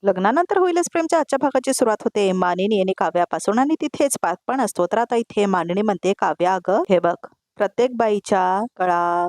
लग्नानंतर होईलच प्रेमच्या आजच्या भागाची सुरुवात होते मानिनी आणि काव्यापासून आणि तिथेच पात पण असतो. तर आता इथे मानिनी म्हणते, काव्या अगं हे बघ, प्रत्येक बाईच्या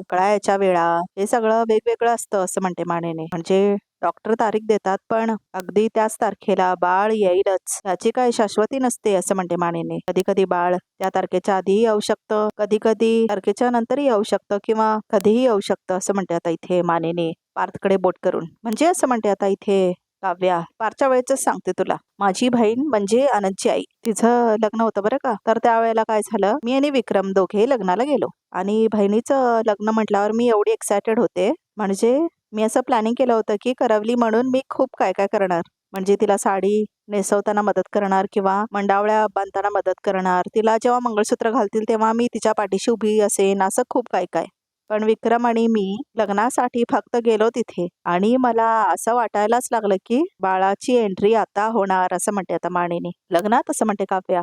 कळायच्या वेळा हे सगळं वेगवेगळं असतं असं म्हणते मानिनी. म्हणजे डॉक्टर तारीख देतात पण अगदी त्याच तारखेला बाळ येईलच याची काही शाश्वती नसते असं म्हणते मानिनी. कधी कधी बाळ त्या तारखेच्या आधीही येऊ शकतं, कधी कधी तारखेच्या नंतरही येऊ शकतं किंवा कधीही येऊ शकतं असं म्हणते आता इथे मानिनी पार्थकडे बोट करून. म्हणजे असं म्हणते आता इथे काव्या, पारच्या वेळेच सांगते तुला. माझी बहीण म्हणजे आनंदची आई, तिचं लग्न होतं बरं का. तर त्यावेळेला काय झालं, मी आणि विक्रम दोघे लग्नाला गेलो आणि बहिणीचं लग्न म्हटल्यावर मी एवढी एक्सायटेड होते. म्हणजे मी असं प्लॅनिंग केलं होतं की करवली म्हणून मी खूप काय काय करणार. म्हणजे तिला साडी नेसवताना मदत करणार किंवा मंडावळ्या बांधताना मदत करणार, तिला जेव्हा मंगळसूत्र घालतील तेव्हा मी तिच्या पाठीशी उभी असेन, असं खूप काय काय. पण विक्रम आणि मी लग्नासाठी फक्त गेलो तिथे आणि मला असं वाटायलाच लागलं की बाळाची एंट्री आता होणार असं म्हणते आता मानिनी. लग्नात असं म्हणते काव्या.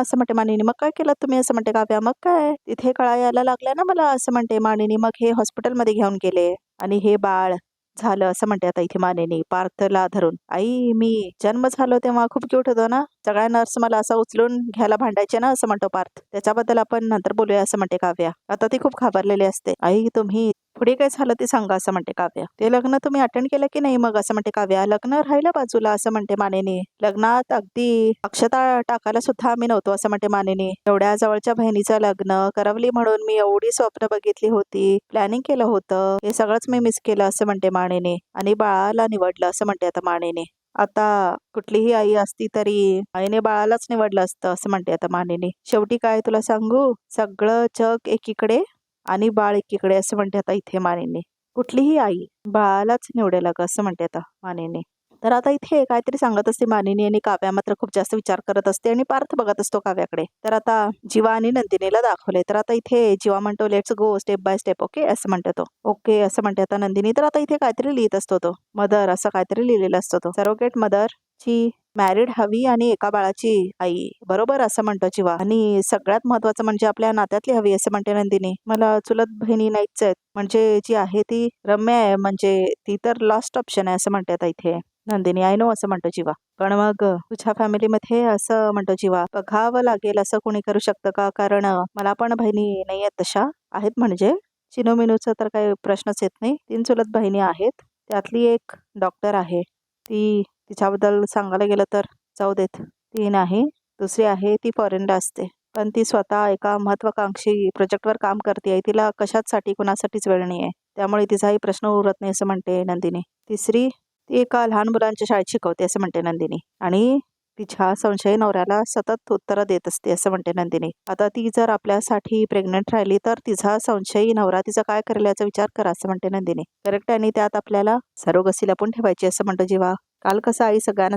असं म्हणते मानिनी. मग काय केलं तुम्ही असं म्हणते काव्या. मग काय तिथे कळा यायला लागल्या ना मला असं म्हणते मानिनी. मग हे हॉस्पिटलमध्ये घेऊन गेले आणि हे बाळ झालं असं म्हणते आता इथे मानिनी पार्थला धरून. आई मी जन्म झालो तेव्हा खूप क्यूट होतो ना, सगळ्या नर्स मला असं उचलून घ्यायला भांडायचे ना असं म्हणतो पार्थ. त्याच्याबद्दल आपण नंतर बोलूया असं म्हणते काव्या. आता ती खूप घाबरलेली असते. आई तुम्ही पुढे काय झालं ते सांगा असं म्हणते काव्या. ते लग्न तुम्ही अटेंड केलं की नाही मग असं म्हणते काव्या. लग्न राहिलं बाजूला असं म्हणते मानिनी. लग्नात अगदी अक्षता टाकायला सुद्धा आम्ही नव्हतो असं म्हणते मानिनी. एवढ्या जवळच्या बहिणीचं लग्न करवली म्हणून मी एवढी स्वप्न बघितली होती, प्लॅनिंग केलं होतं, हे सगळंच मी मिस केलं असं म्हणते मानिनी. आणि बाळाला निवडलं असं म्हणते आता मानिनी. आता कुठलीही आई असती तरी आईने बाळालाच निवडलं असतं असं म्हणते आता मानिनी. शेवटी काय तुला सांगू, सगळं जग एकीकडे आणि बाळ एकीकडे असं म्हणते आता इथे मानिनी. कुठलीही आई बाळालाच निवडेल अगं असं म्हणते आता मानिनी. तर आता इथे काहीतरी सांगत असते मानिनी आणि काव्या मात्र खूप जास्त विचार करत असते आणि पार्थ बघत असतो काव्याकडे. तर आता जीवा आणि नंदिनीला दाखवले. तर आता इथे जीवा म्हणतो let's go step by step. Okay असं म्हणते तो. ओके असं म्हणते आता नंदिनी. तर आता इथे काहीतरी लिहित असतो तो, मदर असं काहीतरी लिहिलेलं असतो तो. सरोगेट मदर ची मॅरिड हवी आणि एका बाळाची आई, बरोबर असं म्हणतो जीवा. आणि सगळ्यात महत्वाचं म्हणजे आपल्या नात्यातली हवी असं म्हणते नंदिनी. मला चुलत बहिणी नाहीच आहेत, म्हणजे जी आहे ती रम्या आहे, म्हणजे ती तर लास्ट ऑप्शन आहे असं म्हणते आता इथे नंदिनी. आय नो असं म्हणतो जीवा. पण मग तुझ्या फॅमिलीमध्ये असं म्हणतो जीवा, बघावं लागेल असं कोणी करू शकतं का, कारण मला पण बहिणी नाही आहेत तशा आहेत. म्हणजे चिनू मिनूचा तर काही प्रश्नच येत नाही. 3 चुलत बहिणी आहेत, त्यातली एक डॉक्टर आहे. ती तिच्याबद्दल सांगायला गेलं तर जाऊ देत, ती नाही. दुसरी आहे ती फॉरेनला असते, पण ती स्वतः एका महत्वाकांक्षी प्रोजेक्टवर काम करते आहे. तिला कशासाठी कुणासाठीच वेळ नाही आहे, त्यामुळे तिचाही प्रश्न उरत नाही असं म्हणते नंदिनी. तिसरी ती एका लहान मुलांच्या शाळेत शिकवते असं म्हणते नंदिनी. आणि तिच्या संशयी नवऱ्याला सतत उत्तरं देत असते असं म्हणते नंदिनी. आता ती जर आपल्यासाठी प्रेग्नंट राहिली तर तिचा संशयी नवरा तिचा काय करेल याचा विचार करा असं म्हणते नंदिनी. करेक्ट. आणि त्यात आपल्याला सरोगसीला पण ठेवायची असं म्हणतो जीवा. काल कसं आई सगळ्यांना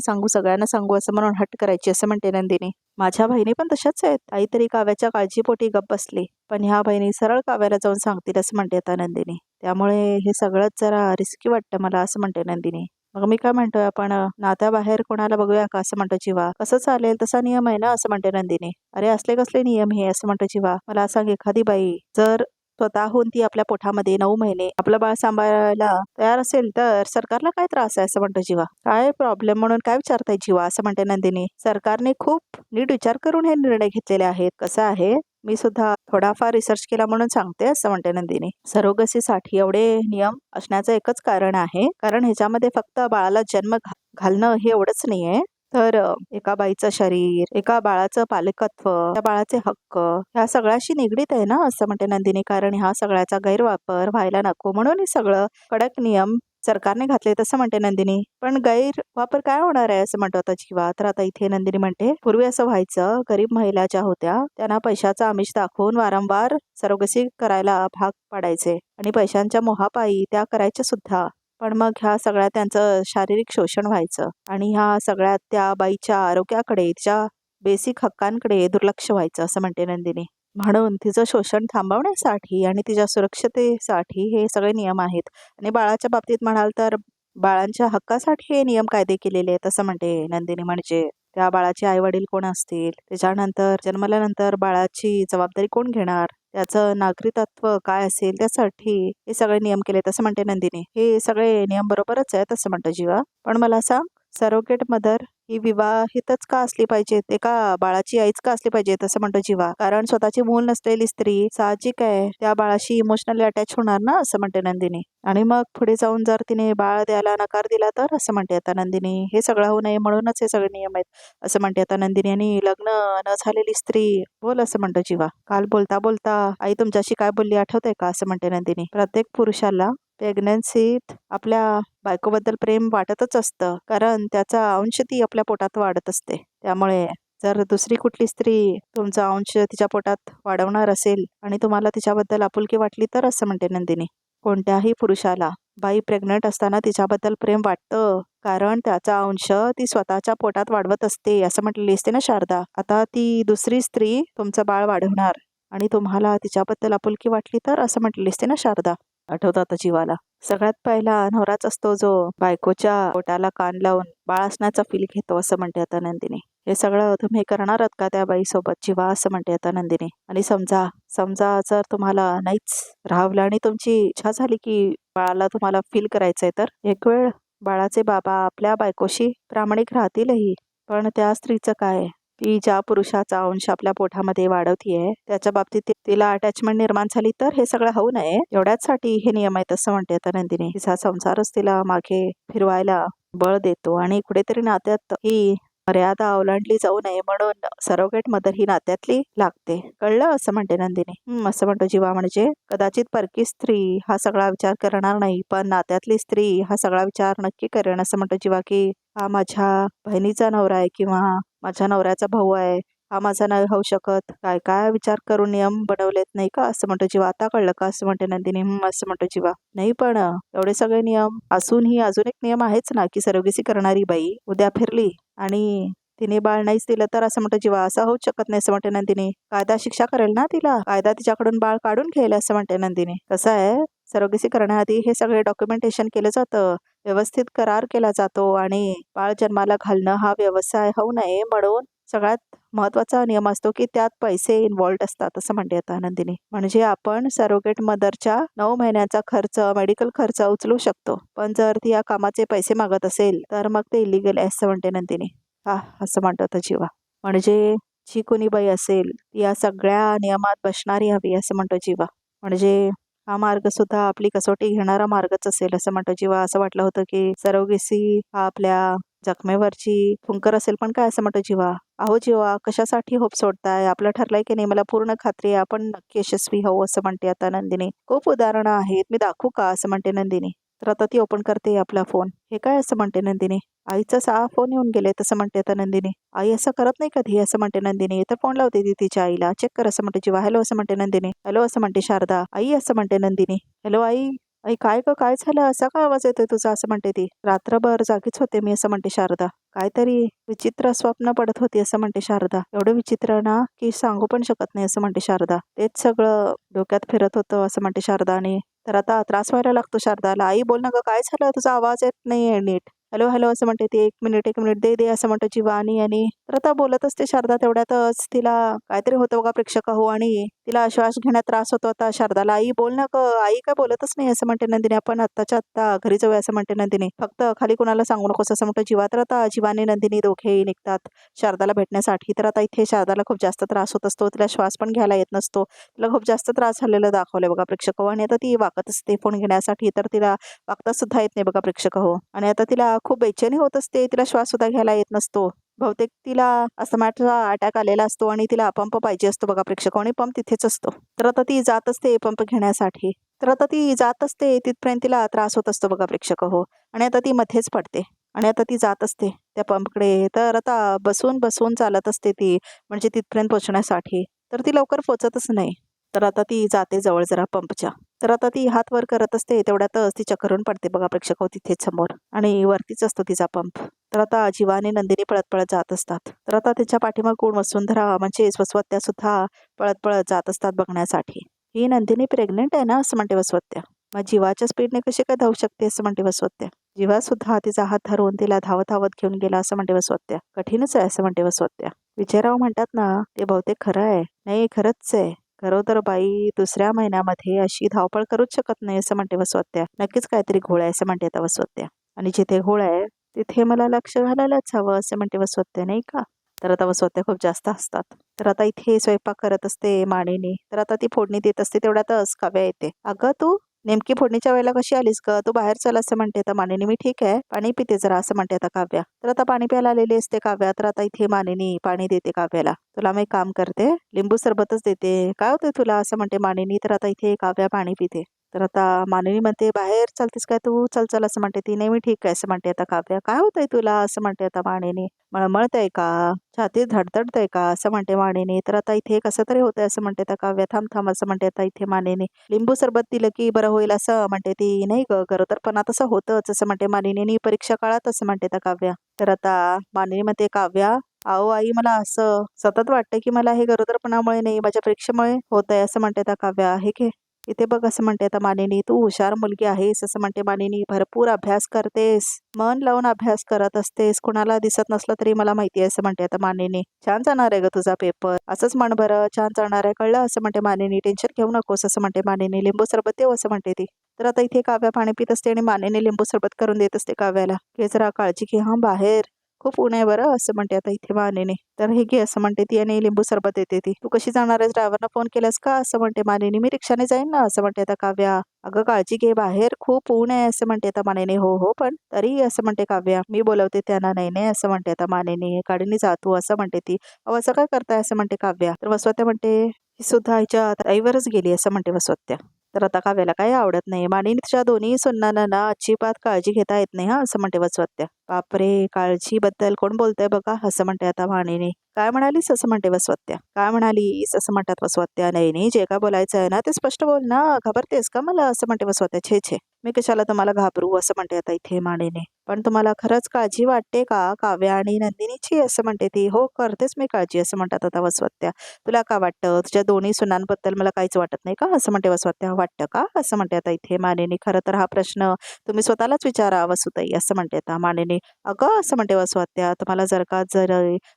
सांगू असं म्हणून हट्ट करायची असं म्हणते नंदिनी. माझ्या बहिणी पण तशाच आहेत. आई तरी काव्याच्या काळजीपोटी गप्प बसली, पण ह्या बहिणी सरळ काव्याला जाऊन सांगतील असं म्हणते आता नंदिनी. त्यामुळे हे सगळंच जरा रिस्की वाटतं मला असं म्हणते नंदिनी. मग मी काय म्हणतोय, आपण नात्याबाहेर कोणाला बघूया का असं म्हणतो जीवा. कसं चालेल, तसा नियम आहे ना असं म्हणते नंदिनी. अरे असले कसले नियम हे असं म्हणतो जीवा. मला सांग, एखादी बाई जर स्वतःहून ती आपल्या पोटामध्ये 9 महिने आपलं बाळ सांभाळायला तयार असेल तर सरकारला काय त्रास आहे असं म्हणतो जीवा. काय प्रॉब्लेम म्हणून काय विचारताय जीवा असं म्हणते नंदिनी. सरकारने खूप नीट विचार करून हे निर्णय घेतलेले आहेत. कसं आहे, मी सुद्धा थोडाफार रिसर्च केला म्हणून सांगते असं म्हणते नंदिनी. सरोगसीसाठी एवढे नियम असण्याचं एकच कारण आहे, कारण ह्याच्यामध्ये फक्त बाळाला जन्म घालणं हे एवढंच नाहीये, तर एका बाईचं शरीर, एका बाळाचं पालकत्व, त्या बाळाचे हक्क ह्या सगळ्याशी निगडीत आहे ना असं म्हणते नंदिनी. कारण ह्या सगळ्याचा गैरवापर व्हायला नको म्हणून हे सगळं कडक नियम सरकारने घातले तसं म्हणते नंदिनी. पण गैरवापर काय होणार आहे असं म्हणतो आता जीवा. तर आता इथे नंदिनी म्हणते, पूर्वी असं व्हायचं, गरीब महिला ज्या होत्या त्यांना पैशाचा आमिष दाखवून वारंवार सरोगसी करायला भाग पाडायचे आणि पैशांच्या मोहापायी त्या करायच्या सुद्धा. पण मग ह्या सगळ्या त्यांचं शारीरिक शोषण व्हायचं आणि ह्या सगळ्यात त्या बाईच्या आरोग्याकडे, तिच्या बेसिक हक्कांकडे दुर्लक्ष व्हायचं असं म्हणते नंदिनी. म्हणून तिचं शोषण थांबवण्यासाठी आणि तिच्या सुरक्षतेसाठी हे सगळे नियम आहेत. आणि बाळाच्या बाबतीत म्हणाल तर बाळांच्या हक्कासाठी हे नियम कायदे केलेले आहेत असं म्हणते नंदिनी. म्हणजे त्या बाळाचे आई वडील कोण असतील, त्याच्यानंतर जन्मल्यानंतर बाळाची जबाबदारी कोण घेणार, त्याचं नागरिकत्व काय असेल, त्यासाठी हे सगळे नियम केले असं म्हणते नंदिनी. हे सगळे नियम बरोबरच आहेत असं म्हणतो जीवा. पण मला सांग, सरोगेट मदर ही विवाहितच का असली पाहिजे, ते का बाळाची आईच का असली पाहिजे असं म्हणतो जीवा. कारण स्वतःची मूल नसलेली स्त्री साहजिक आहे त्या बाळाशी इमोशनली अटॅच होणार ना असं म्हणते नंदिनी. आणि मग पुढे जाऊन जर तिने बाळ द्यायला नकार दिला तर असं म्हणते आता नंदिनी. हे सगळं होऊ नये म्हणूनच हे सगळे नियम आहेत असं म्हणते आता नंदिनी. आणि लग्न न झालेली स्त्री बोल असं म्हणतो जीवा. काल बोलता बोलता आई तुमच्याशी काय बोलली आठवते का असं म्हणते नंदिनी. प्रत्येक पुरुषाला प्रेग्नन्सीत आपल्या बायकोबद्दल प्रेम वाटतच असतं, कारण त्याचा अंश ती आपल्या पोटात वाढत असते. त्यामुळे जर दुसरी कुठली स्त्री तुमचा अंश तिच्या पोटात वाढवणार असेल आणि तुम्हाला तिच्याबद्दल आपुलकी वाटली तर असं म्हणते नंदिनी. कोणत्याही पुरुषाला बाई प्रेग्नंट असताना तिच्याबद्दल प्रेम वाटतं, कारण त्याचा अंश ती स्वतःच्या पोटात वाढवत असते असं म्हटलेली असते ना शारदा. आता ती दुसरी स्त्री तुमचं बाळ वाढवणार आणि तुम्हाला तिच्याबद्दल आपुलकी वाटली तर असं म्हटलेली असते ना शारदा. आठवतं आता जीवाला. सगळ्यात पहिला नवराच असतो जो बायकोच्या पोटाला कान लावून बाळ असण्याचा फील घेतो असं म्हणते आता नंदिनी. हे सगळं तुम्ही करणार आहात का त्या बाईसोबत जीवा असं म्हणते आता नंदिनी. आणि समजा समजा जर तुम्हाला नाहीच राहावलं आणि तुमची इच्छा झाली की बाळाला तुम्हाला फील करायचंय, तर एक वेळ बाळाचे बाबा आपल्या बायकोशी प्रामाणिक राहतीलही, पण त्या स्त्रीचं काय? ती ज्या पुरुषाचा अंश आपल्या पोटामध्ये वाढवतीये त्याच्या बाबतीत तिला अटॅचमेंट निर्माण झाली तर हे सगळं होऊ नये एवढ्याचसाठी हे नियम आहेत असं म्हणते आता नंदिनी. तिचा संसारच तिला मागे फिरवायला बळ देतो आणि कुठेतरी नात्यात ही मर्यादा ओलांडली जाऊ नये म्हणून सरोगेट मदर ही नात्यातली लागते, कळलं असं म्हणते नंदिनी. असं म्हणतो जीवा. म्हणजे कदाचित परकी स्त्री हा सगळा विचार करणार नाही, पण नात्यातली स्त्री हा सगळा विचार नक्की करेन असं म्हणतो जीवा. की हा माझ्या बहिणीचा नवरा आहे किंवा माझ्या नवऱ्याचा भाऊ आहे, हा माझा नाही होऊ शकत, काय काय विचार करून नियम बनवलेत नाही का असं म्हणतो जीवा. आता कळलं का असं म्हणते नंदिनी. असं म्हणतो जीवा. नाही पण एवढे सगळे नियम असूनही अजून एक नियम आहेच ना, की सरोगेसी करणारी बाई उद्या फिरली आणि तिने बाळ नाहीच दिलं तर असं म्हणतो जीवा. असं होऊच शकत नाही असं म्हणते नंदिनी. कायदा शिक्षा करेल ना तिला, कायदा तिच्याकडून बाळ काढून घेईल असं म्हणते नंदिनी. कसं आहे, सरोगेसी करण्याआधी हे सगळे डॉक्युमेंटेशन केलं जातं, व्यवस्थित करार केला जातो आणि बाळ जन्माला घालणं हा व्यवसाय होऊ नये म्हणून सगळ्यात महत्वाचा नियम असतो की त्यात पैसे इन्व्हॉल्ड असतात असं म्हणते आता नंदिनी. म्हणजे आपण सरोगेट मदरच्या 9 महिन्याचा खर्च, मेडिकल खर्च उचलू शकतो, पण जर ती या कामाचे पैसे मागत असेल तर मग ते इलिगल आहे असं म्हणते नंदिनी. हा असं म्हणतो आता जीवा. म्हणजे जी कोणी बाई असेल ती या सगळ्या नियमात बसणारी हवी असं म्हणतो जीवा. म्हणजे हा मार्ग सुद्धा आपली कसोटी घेणारा मार्गच असेल असं म्हणतो जीवा. असं वाटलं होतं की सरोगेसी हा आपल्या जखमेवरची फुंकर असेल, पण काय असं म्हणतो जीवा. अहो जीवा, कशासाठी होप सोडताय? आपलं ठरलंय की नाही? मला पूर्ण खात्री आहे आपण नक्की यशस्वी होऊ असं म्हणते आता नंदिनी. खूप उदाहरणं आहेत, मी दाखवू का असं म्हणते नंदिनी. तर आता ती ओपन करते आपला फोन. हे काय असं म्हणते नंदिनी. आईचा 6 फोन येऊन गेले तसं म्हणते आता नंदिनी. आई असं करत नाही कधी असं म्हणते नंदिनी. तर फोन लावते ती तिच्या आईला. चेक कर असं म्हणते जीवा. हॅलो असं म्हणते नंदिनी. हॅलो असं म्हणते शारदा. आई असं म्हणते नंदिनी. हॅलो आई. आई काय ग, काय झालं, असा काय आवाज येतोय तुझा असं म्हणते ती. रात्रभर जागीच होते मी असं म्हणते शारदा. काहीतरी विचित्र स्वप्न पडत होती असं म्हणते शारदा. एवढं विचित्र ना की सांगू पण शकत नाही असं म्हणते शारदा. तेच सगळं डोक्यात फिरत होतं असं म्हणते शारदा. आणि तर आता त्रास व्हायला लागतो शारदाला. आई बोल ना ग, काय झालं, तुझा आवाज येत नाहीये नीट. हॅलो हॅलो असं म्हणते ती. एक मिनिट दे दे असं म्हणतो जीवा. आणि तर आता बोलत असते शारदा. तेवढ्यातच तिला काहीतरी होतं बघा प्रेक्षक हो, आणि तिला श्वास घेण्यात त्रास होतो आता शारदाला. आई बोल ना ग. आई काय बोलतच नाही असं म्हणते नंदिनी. आपण आत्ताच्या आत्ता घरी जाऊया असं म्हणते नंदिनी. फक्त खाली कुणाला सांगू नकोस असं म्हणतो जीवा. तर आता जीवाने नंदिनी दोघेही निघतात शारदाला भेटण्यासाठी. तर आता इथे शारदाला खूप जास्त त्रास होत असतो, तिला श्वास पण घ्यायला येत नसतो, तिला खूप जास्त त्रास झालेला दाखवलंय बघा प्रेक्षक हो. आणि आता ती वाकत असते फोन घेण्यासाठी, तर तिला वागता सुद्धा येत नाही बघा प्रेक्षक हो. आणि आता तिला खूप बेचैनी होत असते, तिला श्वास सुद्धा घ्यायला येत नसतो. बहुतेक तिला अस्थमाचा अटॅक आलेला असतो आणि तिला पंप पाहिजे असतो बघा प्रेक्षक, आणि पंप तिथेच असतो. तर आता ती जात असते पंप घेण्यासाठी. तर आता ती जात असते तिथपर्यंत तिला त्रास होत असतो बघा प्रेक्षक हो. आणि आता ती मध्येच पडते आणि आता ती जात असते त्या पंपकडे. तर आता बसून बसून चालत असते ती, म्हणजे तिथपर्यंत पोहोचण्यासाठी. तर ती लवकर पोहोचतच नाही. तर आता ती जाते जवळ जरा पंपच्या. तर आता ती हात वर करत असते, तेवढ्यातच ती चक्करून पडते बघा प्रेक्षक हो तिथेच समोर, आणि वरतीच असतो तिचा पंप. तर आता जीवा आणि नंदिनी पळत पळत जात असतात. तर आता त्याच्या पाठीमागून वसुंधरा म्हणजे वसवत्या सुद्धा पळत पळत जात असतात बघण्यासाठी. ही नंदिनी प्रेग्नेंट आहे ना असं म्हणते वसवत्या. मग जीवाच्या स्पीडने कशी काय धावू शकते असं म्हणते वसवत्या. जीवा सुद्धा तिचा हात धरून तिला धावत धावत घेऊन गेला असं म्हणते वसवत्या. कठीणच आहे असं म्हणते वसवत्या. विजयराव म्हणतात ना, ते बहुतेक खरं आहे. नाही खरंच आहे. खरोतर बाई दुसऱ्या महिन्यामध्ये अशी धावपळ करूच शकत नाही असं म्हणते वसवत्या. नक्कीच काहीतरी घोळ आहे असं म्हणते आता वसवत्या. आणि जिथे घोळ आहे तिथे मला लक्ष घालायलाच हवं असं म्हणते वसवत्या नाही का. तर आता वसवत्या खूप जास्त असतात. तर आता इथे स्वयंपाक करत असते माणिनी. तर आता ती फोडणी देत असते तेवढ्यातच काव्या येते. अगं तू नेमकी फोडणीच्या वेळेला कशी आलीस ग? तू बाहेर चल असं म्हणते आता मानिनी. मी ठीक आहे पाणी पिते जरा असं म्हणते आता काव्या. तर आता पाणी प्यायला आलेली असते काव्या. तर आता इथे मानिनी पाणी देते काव्याला. तुला मी काम करते लिंबू सरबतच देते. काय होते तुला असं म्हणते मानिनी. तर आता इथे काव्या पाणी पिते. तर आता मानिनी म्हणते बाहेर चालतेस काय तू? चल चल असं म्हणते ती. नाही मी ठीक आहे असं म्हणते आता काव्या. काय होतंय तुला असं म्हणते आता मानिनी. मळमळतंय का? छातीत धडधडतंय का असं म्हणते मानिनी. तर आता इथे कसं तरी होतंय असं म्हणते आता काव्या. थांब थांब असं म्हणते आता इथे मानिनी. लिंबू सरबत दिलं की बरं होईल असं म्हणते ती. नाही ग गरोदरपणा तसं होतंच असं म्हणते मानिनी. परीक्षा काळात असं म्हणते आता काव्या. तर आता मानिनी म्हणते काव्या अहो आई मला असं सतत वाटतं की मला हे गरोदरपणामुळे नाही माझ्या परीक्षेमुळे होतंय असं म्हणते आता काव्या. हे घे इथे बघ असं म्हणते आता मानिनी. तू हुशार मुलगी आहेस असं म्हणते मानिनी. भरपूर अभ्यास करतेस मन लावून अभ्यास करत असतेस. कोणाला दिसत नसलं तरी मला माहिती आहे असं म्हणते आता मानिनी. छान जाणार आहे ग तुझा पेपर असंच म्हण बरं. छान जाणार आहे कळलं असं म्हणते मानिनी. टेन्शन घेऊ नकोस असं म्हणते मानिनी. लिंबू सरबत देऊ असं म्हणते ती. तर आता इथे काव्या पाणी पित असते आणि मानिनी लिंबू सरबत करून देत असते काव्याला. घे जरा काळजी घे हा बाहेर खूप ऊन आहे बरं असं म्हणते आता इथे मानिनी. तर हे घे असं म्हणते ती आणि लिंबू सरबत देते ती. तू कशी जाणार आहेस ड्रायव्हरला फोन केलास का असं म्हणते मानिनी. मी रिक्षाने जाईन ना असं म्हणते आता काव्या. अगं काळजी घे बाहेर खूप ऊन आहे असं म्हणते आता मानिनी. हो हो पण तरी असं म्हणते काव्या. मी बोलवते त्यांना. नाही नाही असं म्हणते आता मानिनी. गाडीने जातो असं म्हणते ती. अहो असं काय करताय असं म्हणते काव्या. तर वसवत्या म्हणते ही सुद्धा आईच्या आईवरच गेली असं म्हणते वसवत्या. तर आता काव्याला काही आवडत नाही. मानिनी तिच्या दोन्ही सुनांना ना अजिबात काळजी घेता येत नाही हा असं म्हणते वसवत्या. बापरे काळजीबद्दल कोण बोलतंय बघा असं म्हणते आता मानिनी. काय म्हणालीस असं म्हणते वसवत्या. काय म्हणालीस असं म्हणतात वसवत्या. नाही नाही जे काय बोलायचं आहे ना ते स्पष्ट बोल ना. घाबरतेस का मला असं म्हणते वसवत्या. छे छे मी कशाला तुम्हाला घाबरू असं म्हणते आता इथे मानिनी. पण तुम्हाला खरंच काळजी वाटते का काव्या आणि नंदिनीची असं म्हणते ती. हो करतेच मी काळजी असं म्हणतात आता वसवत्या. तुला का वाटतं तुझ्या दोन्ही सुनांबद्दल मला काहीच वाटत नाही का असं म्हणते वसवत्या. वाटतं का असं म्हणते आता इथे मानिनी. खरं तर हा प्रश्न तुम्ही स्वतःलाच विचारा वसुताई असं म्हणते आता मानिनी. अगं असं म्हणते वसवत्या. तुम्हाला जर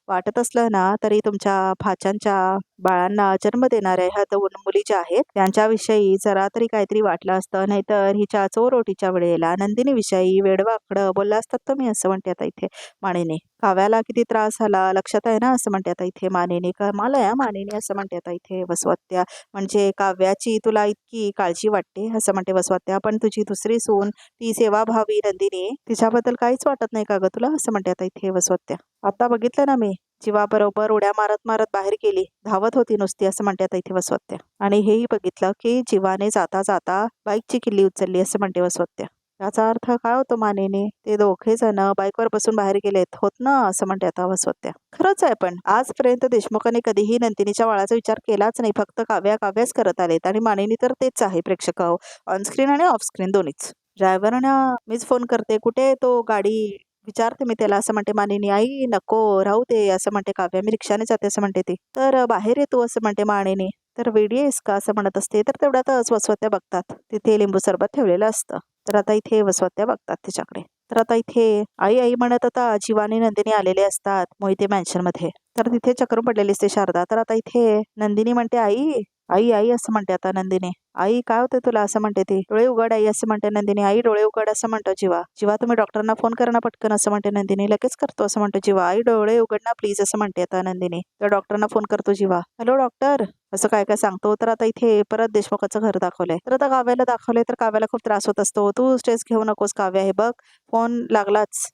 वाटत असलं ना तरी तुमच्या भाच्यांच्या बाळांना जन्म देणाऱ्या ह्या दोन मुली ज्या आहेत त्यांच्याविषयी जरा तरी काहीतरी वाटलं असतं. नाहीतर हिच्या चोरोटीच्या वेळेला नंदिनी विषयी वेडवाकडं बोलला असतात तुम्ही असं म्हणते आता इथे मानिनी. काव्याला किती त्रास झाला लक्षात आहे ना असं म्हणते आता इथे मानिनी. मला या मानिनी असं म्हणते आता इथे वसवत्या. म्हणजे काव्याची तुला इतकी काळजी वाटते असं म्हणते वसवत्या. पण तुझी दुसरी सून ती सेवाभावी नंदिनी तिच्याबद्दल काहीच वाटत नाही का ग तुला असं म्हणते आता इथे वसवत्या. आता बघितलं ना मी जीवाबरोबर उड्या मारत मारत बाहेर गेली धावत होती नुसती असं म्हणते आता इथे वसवत्या. आणि हेही बघितलं की जीवाने जाता जाता बाईकची किल्ली उचलली असं म्हणते वसवत्या. याचा अर्थ काय होतो मानिनी. ते दोघे जण बाईकवर बसून बाहेर गेलेत होत ना असं म्हणते आता वसवत्या. खरंच आहे पण आजपर्यंत देशमुखांनी कधीही नंदिनीच्या बाळाचा विचार केलाच नाही. फक्त काव्याच करत आलेत आणि मानिनी तर तेच आहे प्रेक्षक ऑनस्क्रीन आणि ऑफस्क्रीन दोन्हीच. ड्रायव्हरना मीच फोन करते कुठे तो गाडी विचारते मी त्याला असं म्हणते मानिनी. आई नको राहू दे असं म्हणते काव्या. मी रिक्षाने जाते असं म्हणते ती. तर बाहेर येतो असं म्हणते मानिनी. तर वेडी आहेस का असं म्हणत असते. तर तेवढ्यातच वसवत्या बघतात तिथे लिंबू सरबत ठेवलेलं असतं. तर आता इथे वसवत्या बघतात तिच्याकडे. तर आता इथे आई आई म्हणत आता जीवानी नंदिनी आलेले असतात मोहिते मॅन्शन मध्ये. तर तिथे चक्र पडलेली असते शारदा. तर आता इथे नंदिनी म्हणते आई आई आई असं म्हणते आता नंदिनी. आई काय होते तुला असं म्हणते ती. डोळे उघड आई असं म्हणते नंदिनी. आई डोळे उघड असं म्हणतो जीवा. जीवा तुम्ही डॉक्टरांना फोन करा ना पटकन असं म्हणते नंदिनी. लगेच करतो असं म्हणतो जीवा. आई डोळे उघड ना प्लीज असं म्हणते आता नंदिनी. तर डॉक्टरांना फोन करतो जीवा. हॅलो डॉक्टर असं काय काय सांगतो. तर आता इथे परत देशमुखाचं घर दाखवलंय. तर आता काव्याला दाखवलंय. तर काव्याला खूप त्रास होत असतो. तू स्ट्रेस घेऊ नकोस काव्या. हे बघ फोन लागलाच.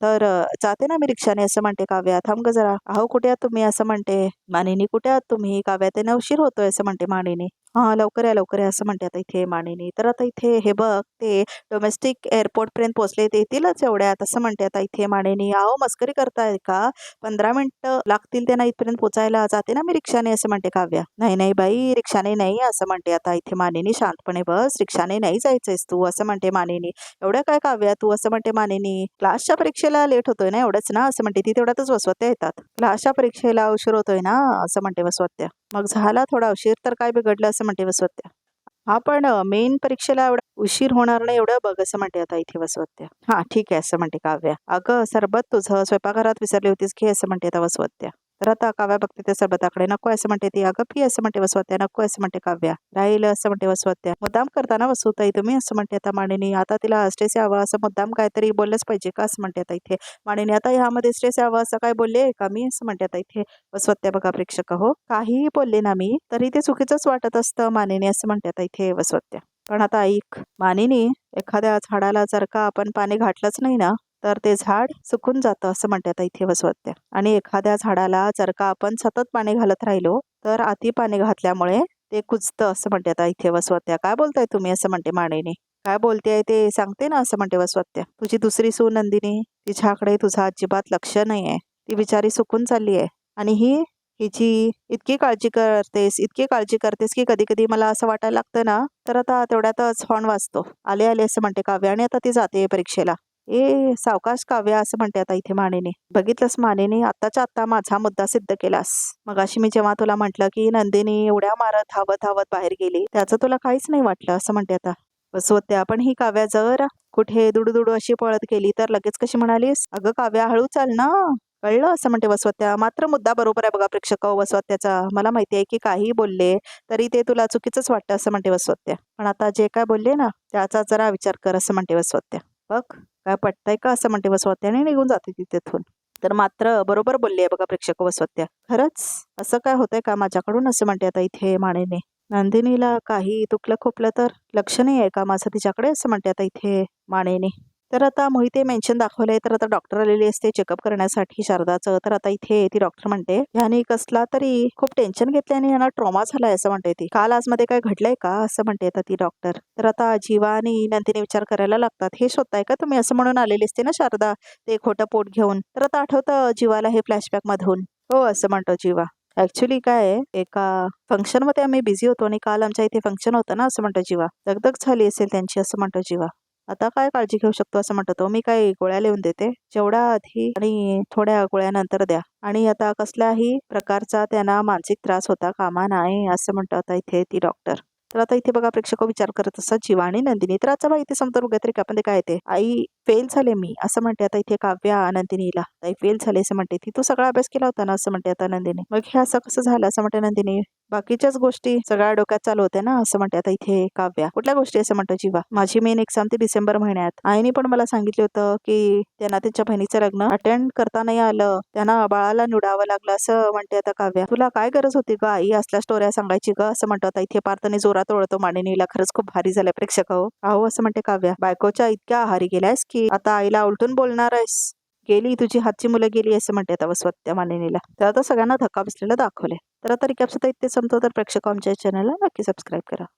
तर जाते ना मी रिक्षाने असं म्हणते काव्या. थांब ग जरा. अहो कुठे आहात तुम्ही असं म्हणते मानिनी. कुठे आहात तुम्ही काव्या. ते उशीर होतोय असं म्हणते मानिनी. हा लवकर या असं म्हणते आता इथे मानिनी. तर आता इथे हे बघ ते डोमेस्टिक एअरपोर्ट पर्यंत पोहोचले ते येतीलच एवढ्यात असं म्हणते आता इथे मानिनी. अहो मस्करी करताय का 15 मिनिटं लागतील त्यांना इथपर्यंत पोचायला. जाते ना मी रिक्षाने असं म्हणते काव्या. नाही नाही बाई रिक्षाने नाही असं म्हणते आता इथे मानिनी. शांतपणे बस रिक्षाने नाही जायचंयस तू असं म्हणते मानिनी. एवढं काय काव्या तू असं म्हणते मानिनी. क्लासच्या परीक्षेला लेट होतोय ना एवढंच ना असं म्हणते ती. तेवढ्यातच वसवत्या येतात. क्लासच्या परीक्षेला उशीर होतोय ना असं म्हणते वसवत्या. मग झाला थोडा उशीर तर काय बिघडलं असं म्हणते वसवत्या. हा पण मेन परीक्षेला एवढा उशीर होणार नाही एवढं बघ असं म्हणते आता इथे वसवत्या. हा ठीक आहे असं म्हणते काव्या. अगं सरबत तुझं स्वयंपाकघरात विसरली होतीस घे असं म्हणते आता वसवत्या. तर आता काव्या बघते त्या सरबताकडे. नको असं म्हणते ती. अगं पी असं म्हणते वसवत्या. नको असं म्हणते काव्या. राहील असं म्हणते वसवत्या. मुद्दाम करताना वसुताई तुम्ही असं म्हणते आता मानिनी. आता तिला स्ट्रेस यावं असं मुद्दाम काहीतरी बोललंच पाहिजे का असं म्हणते आता इथे मानिनी. आता ह्यामध्ये स्ट्रेस यावं असं काय बोलले का मी असं म्हणते आता इथे वसवत्या. बघा प्रेक्षक हो, काहीही बोलले ना मी तरी ते चुकीचंच वाटत असतं मानिनी असं म्हणते आता इथे वसवत्या. पण आता ऐक मानिनी, एखाद्या झाडाला जर का आपण पाणी घातलंच नाही ना तर ते झाड सुकून जातं असं म्हणते आता इथे वसवत्या. आणि एखाद्या झाडाला जर का आपण सतत पाणी घालत राहिलो तर अति पाणी घातल्यामुळे ते कुजतं असं म्हणते आता इथे वसवत्या. काय बोलताय तुम्ही असं म्हणते मानिनी. काय बोलतेय ते सांगते ना असं म्हणते वसवत्या. तुझी दुसरी सून नंदिनी, तिच्याकडे तुझं अजिबात लक्ष नाहीये. ती बिचारी सुकून चालली आहे आणि हिची इतकी काळजी करतेस की कधी कधी मला असं वाटायला लागतं ना तर आता तेवढ्यातच हॉर्न वाजतो. आले आले असं म्हणते काव्या आणि आता ती जाते परीक्षेला. सावकाश काव्या असं म्हणते आता इथे मानेने. बघितलंस मानेने, आत्ताच्या आत्ता माझा मुद्दा सिद्ध केलास. मगाशी मी जेव्हा तुला म्हटलं की नंदिनी एवढ्या मारत धावत धावत बाहेर गेली त्याचं तुला काहीच नाही वाटलं असं म्हणते आता वसवत्या. पण ही काव्या जर कुठे दुडू अशी पळत गेली तर लगेच कशी म्हणालीस, अगं काव्या हळू चाल ना, कळलं असं म्हणते वसवत्या. मात्र मुद्दा बरोबर आहे बघा प्रेक्षक वसवत्याचा. मला माहिती आहे की काही बोलले तरी ते तुला चुकीचंच वाटतं असं म्हणते वसवत्या. पण आता जे काय बोलले ना त्याचा जरा विचार कर असं म्हणते वसवत्या. बघ काय पटतंय का असं म्हणते वसवत्या आणि निघून जाते ती तिथून. तर मात्र बरोबर बोलली आहे बघा प्रेक्षक वसवत्या. खरंच असं काय होतंय का माझ्याकडून असं म्हणते आता इथे मानेने. नंदिनीला काही दुखलं खोपलं तर लक्ष नाही आहे का माझं तिच्याकडे असं म्हणते आता इथे मानेने. तर आता मोहिते मेन्शन दाखवलंय तर आता डॉक्टर आलेली असते चेकअप करण्यासाठी शारदाचं. तर आता इथे ती डॉक्टर म्हणते ह्यानी कसला तरी खूप टेन्शन घेतल्याने ह्यांना ट्रॉमा झालाय असं म्हणते ती. काल आज मध्ये काय घडलंय का असं म्हणते आता ती डॉक्टर. तर आता जीवा आणि नंदिनी विचार करायला लागतात. हे शोधताय का तुम्ही असं म्हणून आलेली असते ना शारदा ते खोटं पोट घेऊन. तर आता आठवतं जीवाला हे फ्लॅशबॅक मधून. हो असं म्हणतो जीवा. ऍक्च्युली काय आहे, एका फंक्शन मध्ये आम्ही बिझी होतो आणि काल आमच्या इथे फंक्शन होतं ना असं म्हणतो जीवा. दगदग झाली असेल त्यांची असं म्हणतो जीवा. आता काय काळजी घेऊ शकतो असं म्हणतो तो. मी काही गोळ्या लिहून देते, जेवढा आधी आणि थोड्या गोळ्या नंतर द्या. आणि आता कसल्याही प्रकारचा त्यांना मानसिक त्रास होता कामा नाही असं म्हणतो आता इथे ती डॉक्टर. तर आता इथे बघा प्रेक्षक विचार करत असतात जीवा आणि नंदिनी. तर आता इथे समजा उगत्रिका पण ते काय ते आई फेल झाले मी असं म्हणते आता इथे काव्या नंदिनीला. आई फेल झाले असं म्हणते ती. तू सगळा अभ्यास केला होता ना असं म्हणते आता नंदिनी. मग हे असं कसं झालं असं म्हणते नंदिनी. बाकीच्याच गोष्टी सगळ्या डोक्यात चालू होत्या ना असं म्हणते आता इथे काव्या. कुठल्या गोष्टी असं म्हणतो जीवा. माझी मेन एक्झाम ती डिसेंबर महिन्यात. आईने पण मला सांगितलं होतं की त्यांना त्यांच्या बहिणीचं लग्न अटेंड करता नाही आलं, त्यांना बाळाला निवडावं लागलं असं म्हणते आता काव्या. तुला काय गरज होती ग आई असल्या स्टोऱ्या सांगायची ग असं म्हणतो आता इथे पार्थने जोरात ओळखतो मानिनीला. खरंच खूप भारी झालंय प्रेक्षक हो. अहो असं म्हणते काव्या. बायकोच्या इतक्या आहारी गेल्यास की आता आईला उलटून बोलणार आहेस. गेली तुझी हातची मुलं गेली असं म्हणते आता वसवत्या मानिनीला. तर आता सगळ्यांना धक्का बसलेला दाखवले. तर आता रिकॅप्स इथे संपतो. तर प्रेक्षक आमच्या चॅनलला नक्की सबस्क्राईब करा.